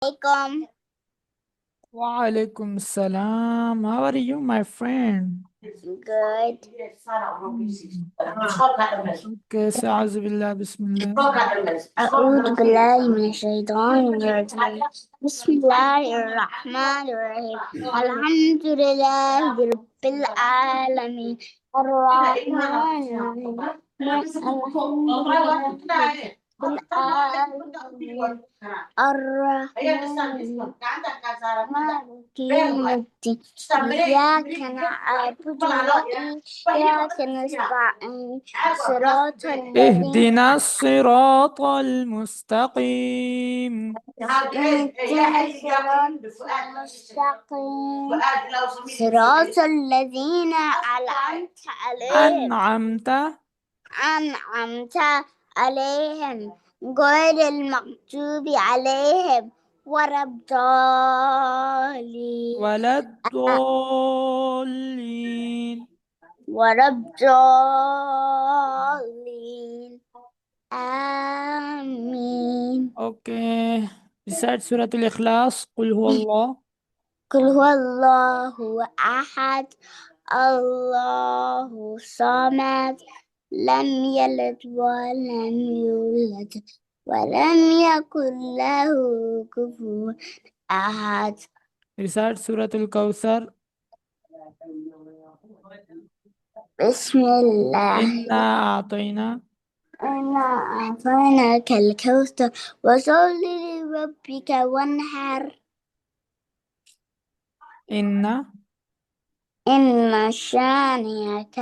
Alaikum. Walaikum salam. How are you, my friend? Good. Okay, so أعوذ بالله بسم الله. أعوذ بالله من الشيطان الرجيم. بسم الله الرحمن الرحيم. الحمد لله رب العالمين الرحمن الرحيم الحمد لله العالمين الرحمن مالك يوم الدين إياك نعبد وإياك نستعين صراط الذين اهدنا الصراط المستقيم اهدنا الصراط المستقيم صراط الذين أنعمت أنعمت عليهم غير المغضوب عليهم ولا الضالين ولا الضالين. ولا الضالين آمين. Okay. Besides Surah Al-Ikhlas, قل هو الله. قل هو الله أحد الله الصمد لم يلد ولم يولد ولم يكن له كفوا أحد. Besides Surah Al-Kawthar, بسم الله إنا أعطينا. إنا أعطيناك الكوثر وصل لربك وانحر إن شانئك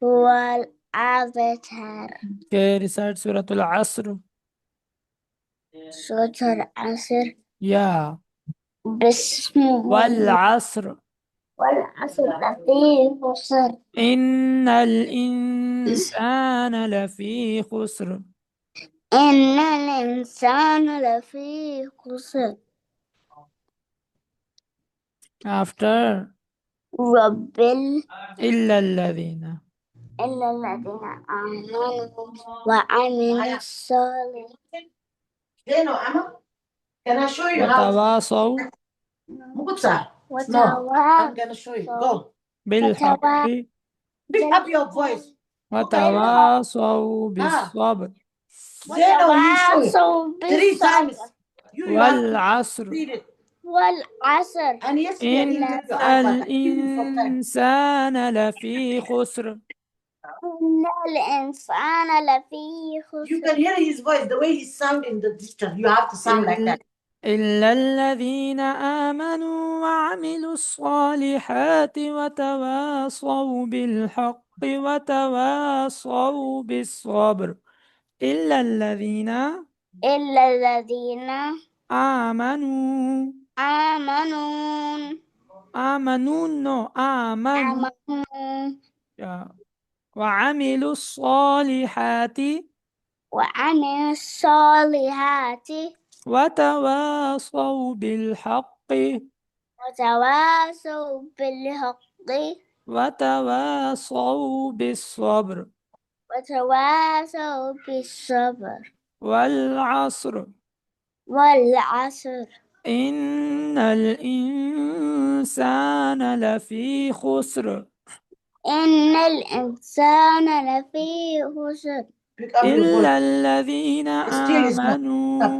هو الأبتر. Okay. Besides Surah Al-Asr. سورة العصر. يا بسم الله والعصر والعصر لفي خسر إن الإنسان لفي خسر. إن الإنسان لفي خسر After رب إلا الذين إلا الذين آمنوا وعملوا الصالحات Can I show you how? وتواصوا Mukutsa. No, I'm gonna show you. Go. بالحق Pick up your voice. وتواصوا بالصبر Zeno, you show it. وتواصوا 3 times. You have to والعصر read it. والعصر And yes, إن your iPad. الإنسان لفي خسر. إن الإنسان لفي You خسر can hear his voice, the way he sound in the digital. You have to sound like that. إلا الذين آمنوا وعملوا الصالحات وتواصوا بالحق وتواصوا بالصبر. إلا الذين آمنوا آمنوا وعملوا الصالحات وعملوا الصالحات وتواصوا بالحق وتواصوا بالحق وتواصوا بالصبر وتواصوا بالصبر والعصر والعصر إن الإنسان لفي خسر إن الإنسان لفي خسر إلا الذين آمنوا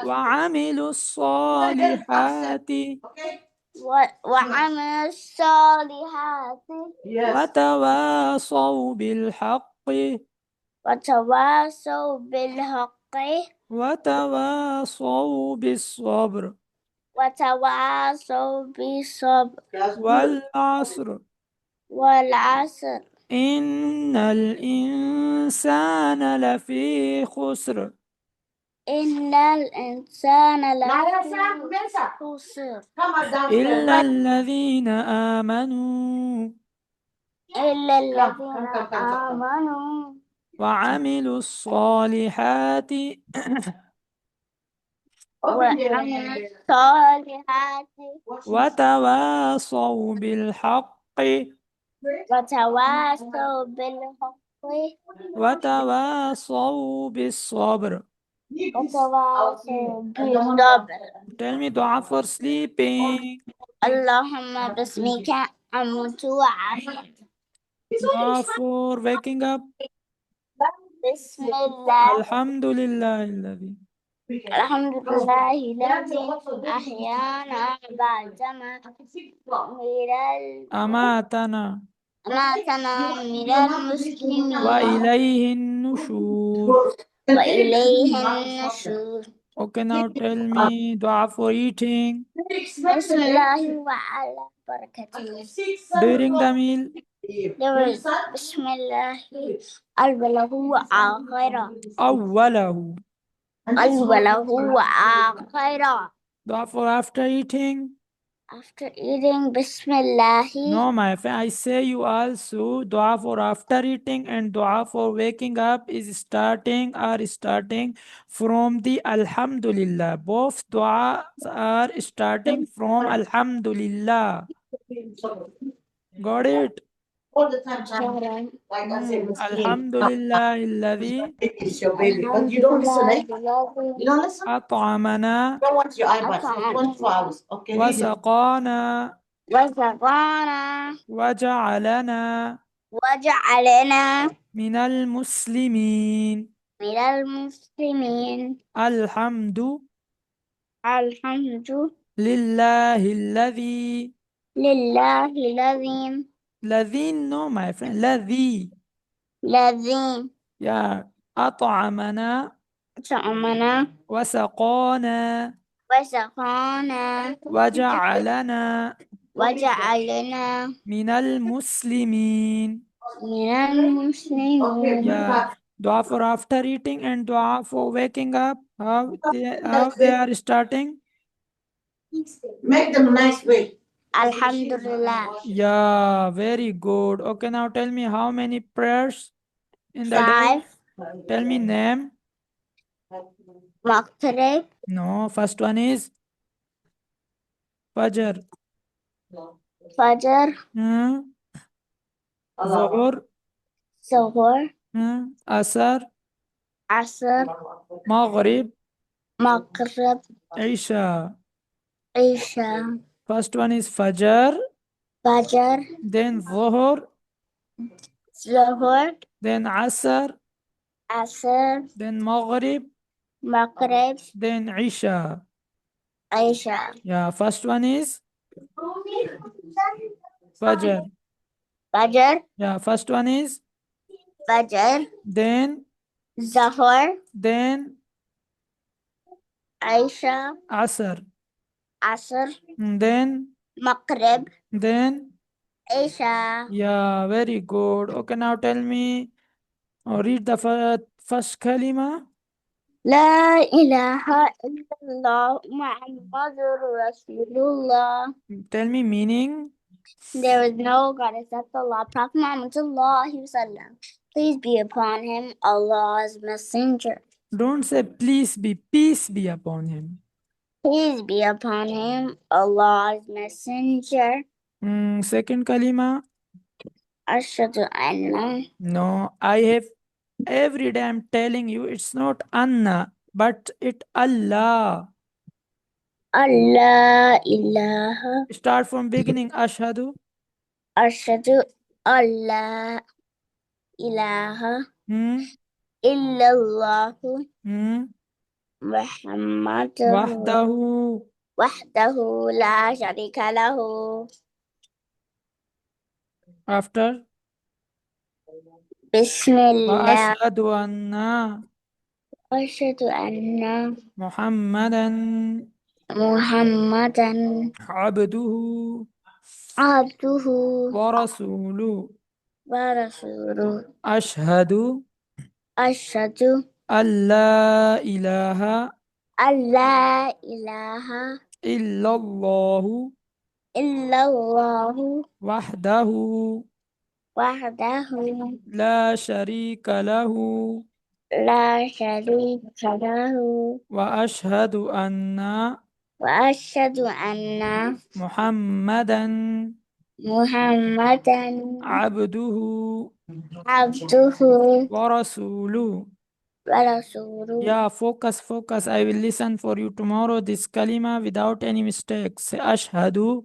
وعملوا الصالحات وعملوا الصالحات وتواصوا بالحق وتواصوا بالحق وتواصوا بالصبر وتواصوا بالصبر والعصر إن الإنسان لفي خسر إن الإنسان لفي خسر إلا الذين آمنوا وعملوا الصالحات وتواصوا بالحق وتواصوا بالحق وتواصوا بالصبر. وتواصوا بالصبر. Tell me dua for sleeping. اللهم باسمك أموت وأحيا. Dua for waking up. بسم الله. الحمد لله الذي الحمد لله الذي أحيانا بعدما أماتنا أماتنا من المسلمين وإليه النشور. وإليه النشور. Okay, now tell me dua for eating. بسم الله وعلى بركته. During the meal. بسم الله أوله وآخره. أوله. أوله وآخره. Dua for after eating. After eating, Bismillah. No, my friend, I say you also dua for after eating and dua for waking up is starting from the Alhamdulillah. Both duas are starting from Alhamdulillah. Got it? All the time, Chan. Like I said, it's Alhamdulillah alladhi it's your baby. But you don't listen, eh? You don't listen? at'amana Don't watch your iPad for 24 hours. Okay, read it. wasaqana وزقانا waja'alana وجعلنا minal muslimin. من المسلمين. الحمد الحمد لله الذي لله الذي no my friend الذي أطعمنا طعمنا وسقانا وسقانا وجعلنا وجعلنا من المسلمين. من المسلمين. Dua for after eating and dua for waking up. How they are starting? Make them a nice way. Alhamdulillah. Yeah, very good. Okay, now tell me how many prayers in the day? 5. Tell me name. Maghrib. No, first one is Fajr. Fajr. Zuhur. Zuhur. Asar. Asr. Maghrib. Maghrib. Isha. Isha. First one is Fajr. Fajr. Then Zuhur. Zuhur. Then Asar. Asr. Then Maghrib. Maghrib. Then Isha. Isha. Yeah, first one is Fajr. Fajr. Yeah, first one is Fajr. then Zuhur. then Isha. Asr. Asr. Then Maghrib. then Isha. yeah, very good. Okay, now tell me read the first kalima. لا إله إلا الله محمد رسول الله. Tell me meaning. There is no God except Allah. Prophet Muhammad sallallahu alaihi wasallam. Please be upon him, Allah's messenger. Don't say please be, peace be upon him. Please be upon him, Allah's messenger. Second kalima. Ashhadu anna. No, I have every day I'm telling you it's not Anna, but it Allah. Allah ilaha. Start from beginning. Ashhadu. Ashhadu Allah ilaha illallahu Muhammadur wahdahu la sharika lahu. After Bismillah. Ashhadu anna Muhammadan abduhu wa rasuluhu. Ashhadu an la ilaha illallahu wahdahu la sharika lahu. La sharika lahu. Wa ashhadu anna Wa ashhadu anna Muhammadan محمدا عبده عبده ورسوله. ورسوله. Yeah, focus. I will listen for you tomorrow. This kalima without any mistakes. Ashhadu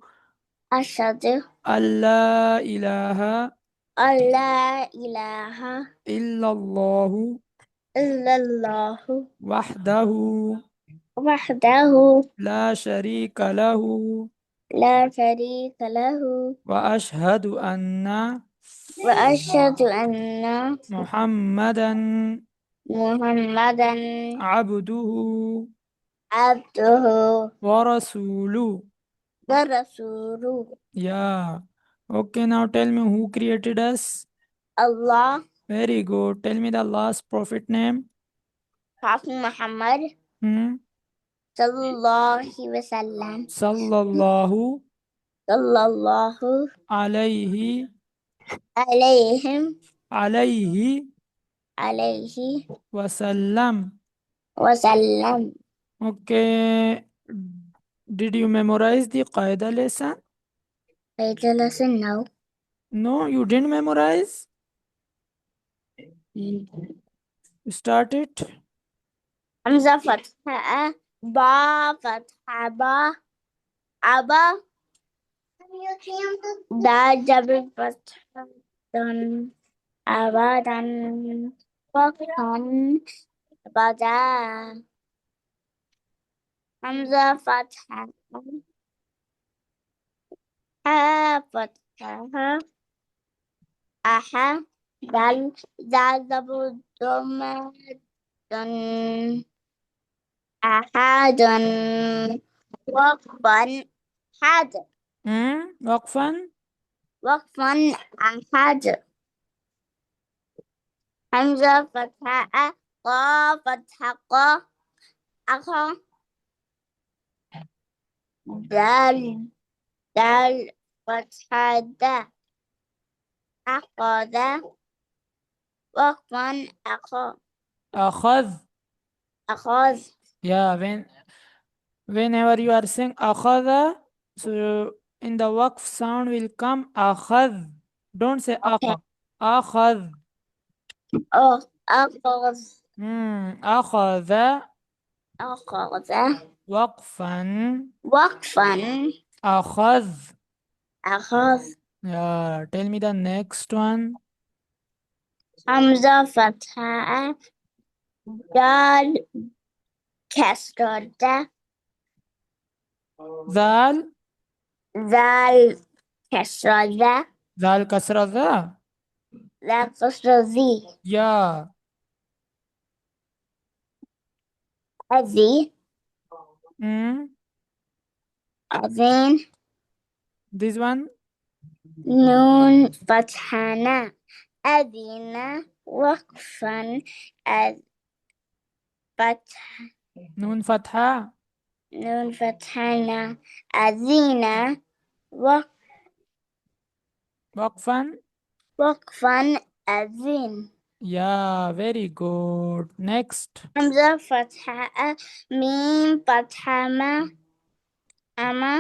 أشهد an la ilaha أن لا إله illallahu إلا الله wahdahu وحده la sharika lahu لا شريك له wa ashhadu anna وأشهد أن Muhammadan محمدا abduhu عبده wa rasuluh. ورسوله. Yeah. Okay, now tell me who created us? Allah, Very good. Tell me the last prophet name. Prophet Muhammad Hmm? sallallahu alaihi wasallam. Sallallahu Sallallahu alayhi alayhim alayhi alayhi wasallam. wasallam. Okay. Did you memorize the Qaida lesson? Wait a listen now. No, you didn't memorize? Start it. Hamza fatha ba fatha ba aba da double fatha dan abadan waqtan bada. Hamza fatha ha fatha aha dal double doma dan ahadun waqfan had Waqfan. ahad. Hamza fatha qa fatha qa akha dal fatha da akhada waqfan Akhadh. akhaz. Yeah, whenever you are saying akhadha, so in the waqf sound will come akhadh. Don't say Okay. akhadh. Oh, akhaz Akhadha akhadha waqfan. waqfan Akhadh. akhaz. Yeah, tell me the next one. Hamza fatha dal kasra da Zal. zal kasra da Zal kasra dha. la kasra zi Yeah. azi azin This one. nun fathana adina waqfan Nun fatha. nun fathana azina Waqfan. waqfan azin. Yeah, very good. Next. Hamza fatha mim fatha ma ama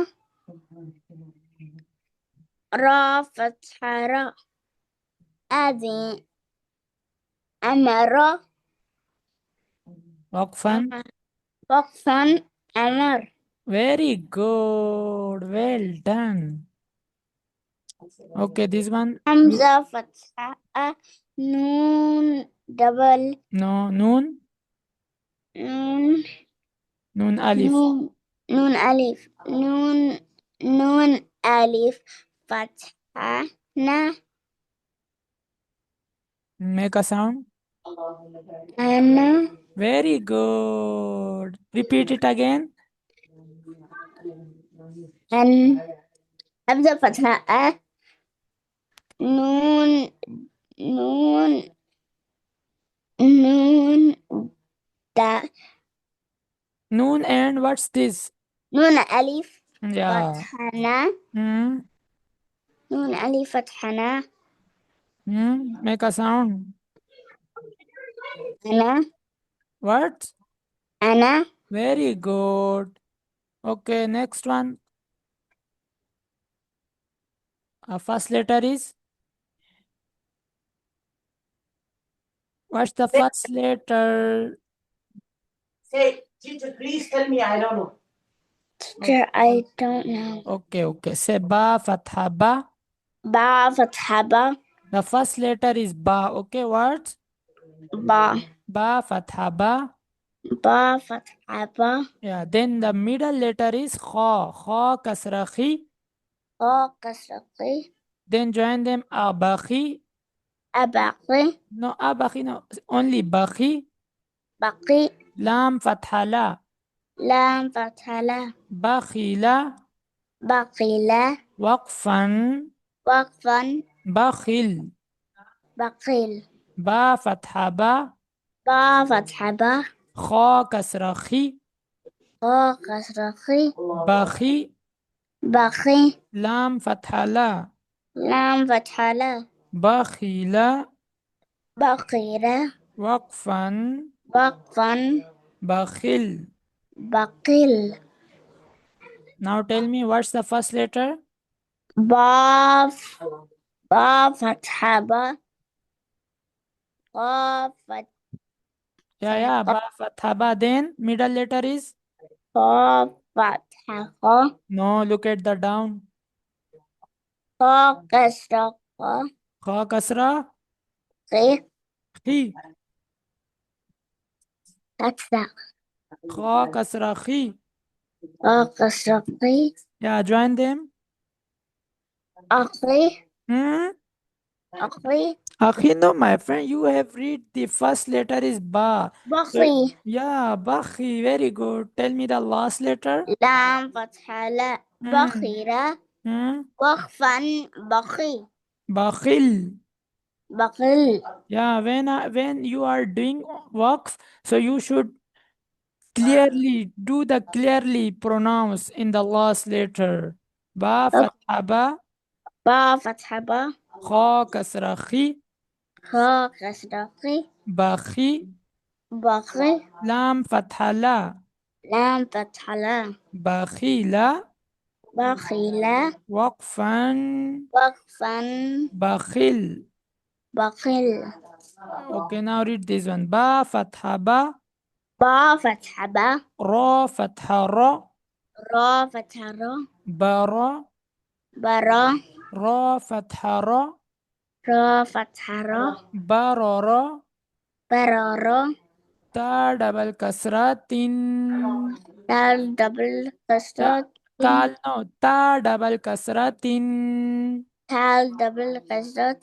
ra fatha ra azin amara Waqfan. waqfan amar. Very good. Well done. Okay, this one. Hamza fatha nun double No, nun. nun Nun alif. nun alif nun alif fatha na Make a sound. ana Very good. Repeat it again. an. Hamza fatha nun nun nun da Noon and what's this? nun alif Yeah. fathana nun alif fathana Make a sound. ana What? ana Very good. Okay, next one. First letter is, what's the first letter? Say, teacher, please tell me. I don't know. Teacher, I don't know. Okay. Say ba, fatha ba. Ba fatha ba. The first letter is ba. Okay, what? Ba. Ba, fatha ba. Ba fatha ba. Yeah, then the middle letter is kha. Kha, kasra khi. Ba kasra qi. Then join them abakhi. Abaqi. No, abakhi, no. Only bakhi. Baqi. Lam, fatha la. Lam fatha la. Bakhila. Baqila. Waqfan. Waqfan. Bakhil. Baqil. Ba, fatha ba. Ba fatha ba. Kha, kasra khi. Ba kasra qi. Bakhi. Baqi. Lam, fatha la. Lam fatha la. Bakhila. Baqila. Waqfan. Waqfan. Bakhil. Baqil. Now tell me what's the first letter? Ba. Ba fatha ba. Ba fatha. Yeah. Ba, fatha ba. Then middle letter is? Ba fatha ba. No, look at the down. Ba kasra ba. Kha, kasra Qi. khi. That's that. Kha, kasra khi. Ba kasra qi. Yeah, join them. Aqi. Hmm? Aqi. Akhi, no, my friend, you have read the first letter is ba. So, Baqi. yeah, bakhi, very good. Tell me the last letter. Lam fatha la. Baqila. Hmm? Waqfan. Baqi. Bakhil. Baqil. Yeah, when you are doing waqf, so you should clearly pronounce in the last letter. Ba, fatha ba. Ba fatha ba. Kha, kasra khi. Kha kasra qi. Bakhi. Baqi. Lam, fatha la. Lam fatha la. Bakhila. Baqila. Waqfan. Waqfan. Bakhil. Baqil. Okay, now read this one. Ba, fatha ba. Ba fatha ba. Ra, fatha ra. Ra fatha ra. Bara. Bara. Ra, fatha ra. Ra fatha ra. Barara. Barara. Ta, double kasra tin. Dal double kasra. Tal, no. Ta, double kasra tin. Tal double kasra.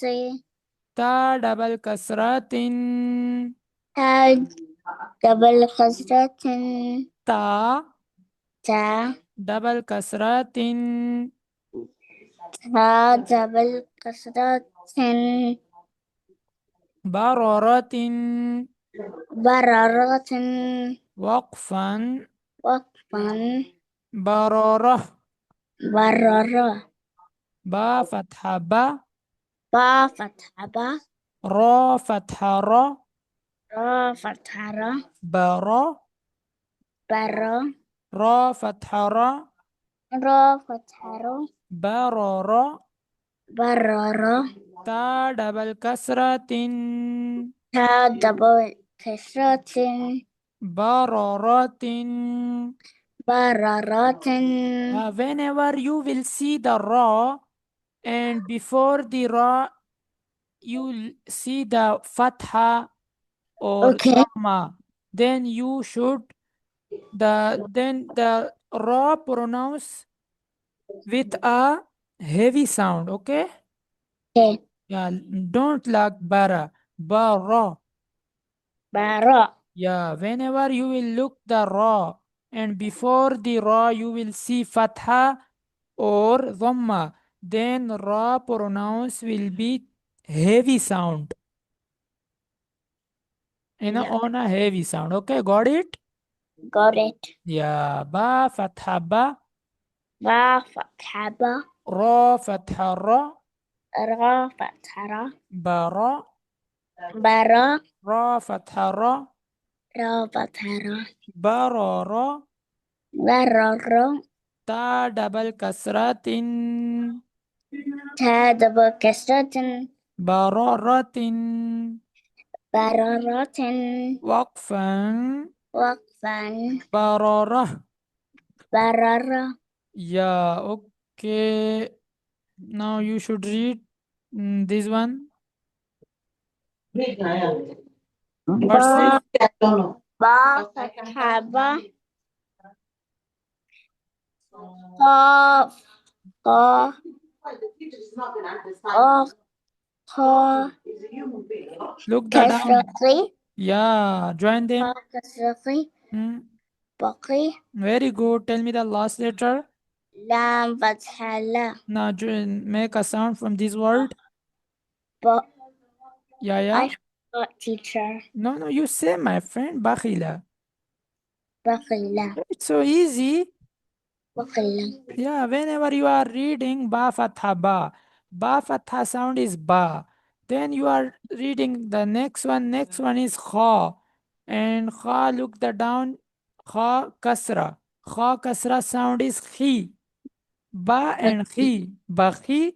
Ta, double kasra tin. Tal double kasra. Ta, Ta. double kasra tin. Ta double kasra. Bararatin. Bararatin. Waqfan. Waqfan. Bararah. Barara. Ba, fatha ba. Ba fatha ba. Ra, fatha ra. Ra fatha ra. Bara. Bara. Ra, fatha ra. Ra fatha ra. Barara. Barara. Ta, double kasra tin. Ta double kasra. Bararatin. Bararatin. Whenever you will see the ra, and before the ra, you see the fatha or Okay. dhamma, then you should the ra pronounce with a heavy sound. Okay. Okay. Yeah, don't like bara. Bara. Yeah, whenever you will look the ra, and before the ra you will see fatha or dhamma, then ra pronounce will be heavy sound. On a heavy sound. Okay, got it? Got it. Yeah, ba, fatha ba. Ba fatha ba. Ra, fatha ra. Ra fatha ra. Bara. Bara. Ra, fatha ra. Ra fatha ra. Barara. Barara. Ta, double kasra tin. تا double كسرة بررة بررة وقفا وقفا بررة. بررة. Yeah, okay. Now you should read this one. Read Naya. What's this? با I don't know. با فتحة با قاف قا The teacher is not going to understand. قا قا He's a human being. Look the down. كسرة Yeah, join them. قا كسرة بقي Very good. Tell me the last letter. لام فتحة لا Now make a sound from this word. با. Yeah. I forgot, teacher. No, you say, my friend, bakhila. بقي It's so easy. بقي Yeah, whenever you are reading ba fatha ba fatha sound is ba. Then you are reading the next one is kha. And kha, look the down, kha kasra sound is khi. Ba and khi, bakhi.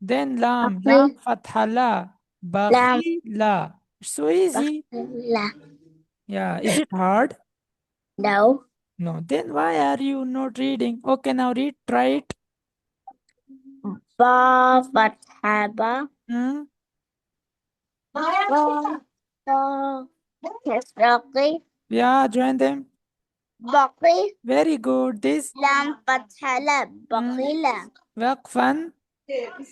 Then lam بقي fatha la, لام bakhi la. So easy. بقي لا. Yeah, is it hard? No. No, then why are you not reading? Okay, now read, try it. با فتحة با Hmm? با با كسرة Yeah, join them. بقي Very good. This لام فتحة لا بقي لا وقفا.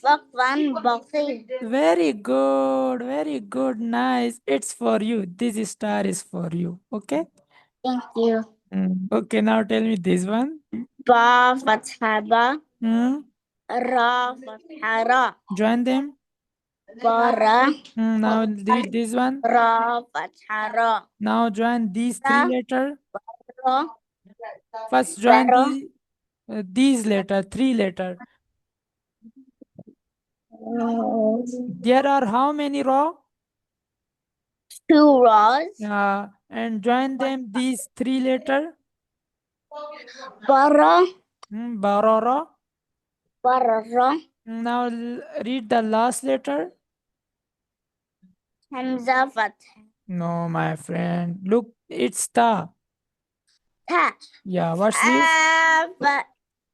وقفا بقي. Very good. Very good. Nice. It's for you. This star is for you. Okay? Thank you. Okay, now tell me this one. با فتحة با Hmm? را فتحة را Join them. برا Now read this one. را فتحة را Now join these three letters. را First join برا. these letter, three letter. There are how many raw? 2 rows. And join them these three letter. برا Barara. برا Now read the last letter. همزة فتحة No, my friend. Look, it's ta. تا Yeah, what's this?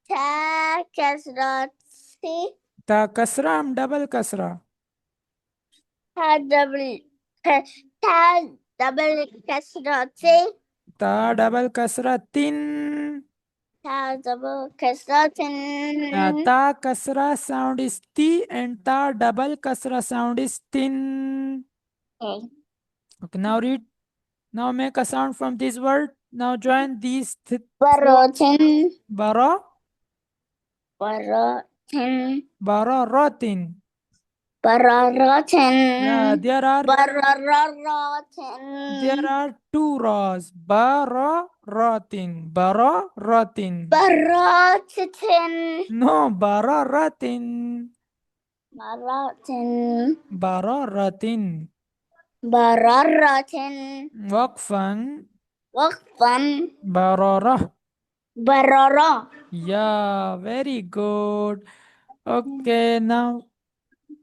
تا كسرة سي Ta kasra, double kasra. تا دبل تا دبل كسرة سي Ta double kasra tin. تا دبل كسرة Ta kasra sound is ti and ta double kasra sound is tin. Okay, now read. Now make a sound from this word. Now join these four. بروتين Bara. بروتين Bararatin. بروتين Yeah, there are بروتين two rows. Bararatin. Bararatin. بروتين No, bararatin. بروتين Bararatin. بررة وقفا. وقفا Bararah. بررة. Yeah, very good. Okay, now,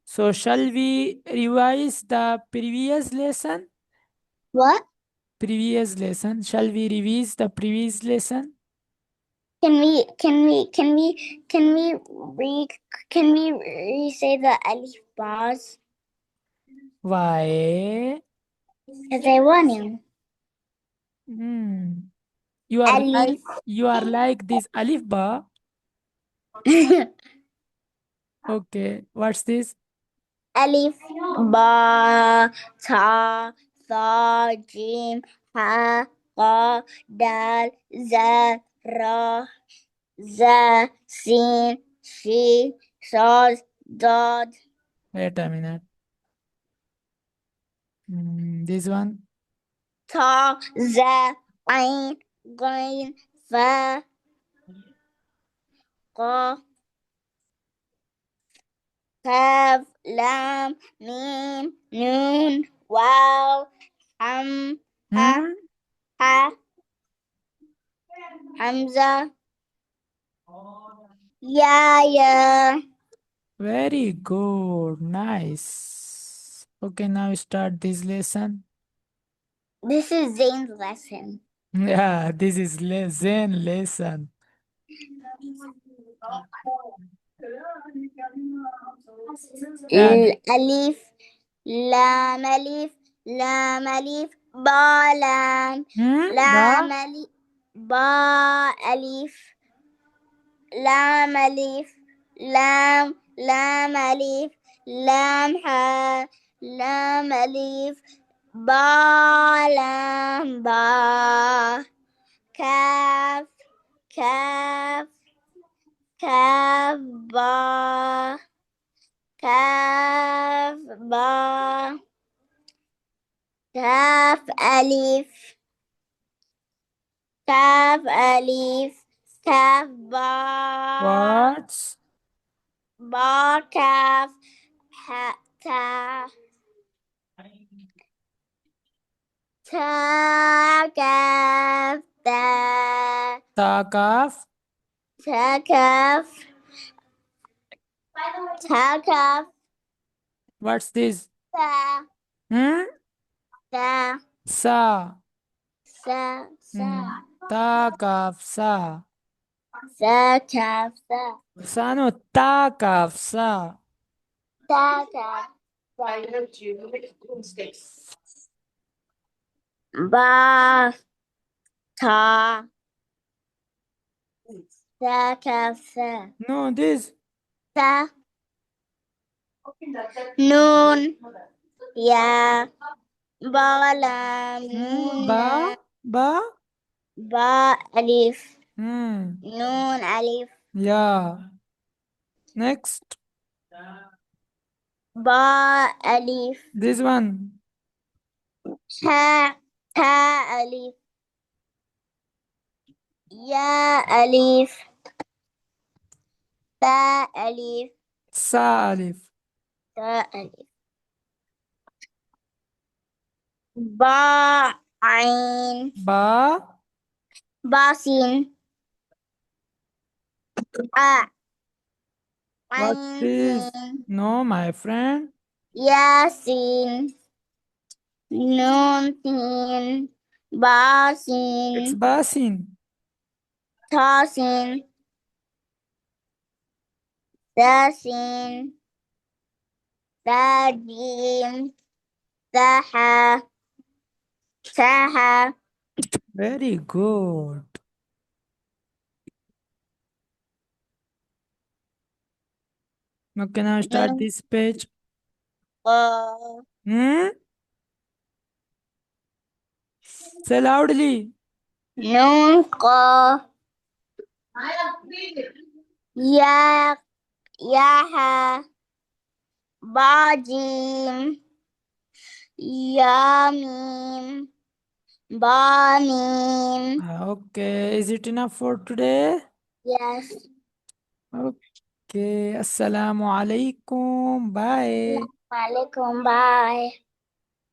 so shall we revise the previous lesson? What? Previous lesson. Shall we revise the previous lesson? Can we say the alif bars? Why? Because I want him. You are Alif. like this alif ba. Okay, what's this? Alif ba ta tha jim ha qa dal za ra za sin shi sad dad. Wait a minute. This one. Ta za ain gain fa qa kaf lam mim nun waw ham ha ha hamza ya Very good. Nice. Okay, now start this lesson. This is Zane's lesson. Yeah, this is Zen lesson. Yeah. Alif, lam alif, lam alif, ba lam, lam Ba? alif, ba alif, lam alif, lam alif, lam ha, lam alif, ba lam ba, kaf, kaf, kaf ba, kaf ba, kaf alif, kaf alif, kaf ba, What? ba kaf, ha ta, ta kaf ta, Takaf? ta kaf, ta kaf What's this? ta, Hmm? ta Sa. sa sa, Takaf sa. sa kaf sa, Sa no, takaf sa. ta kaf ba ta, sa kaf sa, No, this. sa nun ya, ba lam Ba? nun Ba? ba alif, Hmm. nun alif, Yeah. Next. ba alif, This one. ta ta alif, ya alif, ta alif, Sa alif. ta alif, ba ain, Ba? ba sin, a What's ain this? sin, No, my friend. ya sin, nun sin, ba It's sin, basin. ta sin, ta sin, ta jim, ta ha, ta ha, Very good. Okay, now start nun this page. qa, Hmm? Say loudly. nun qa, ya ya ha, ba jim, ya mim, ba mim. Okay, is it enough for today? Yes. Okay, assalamu alaikum. Bye. Assalamualaikum. Bye.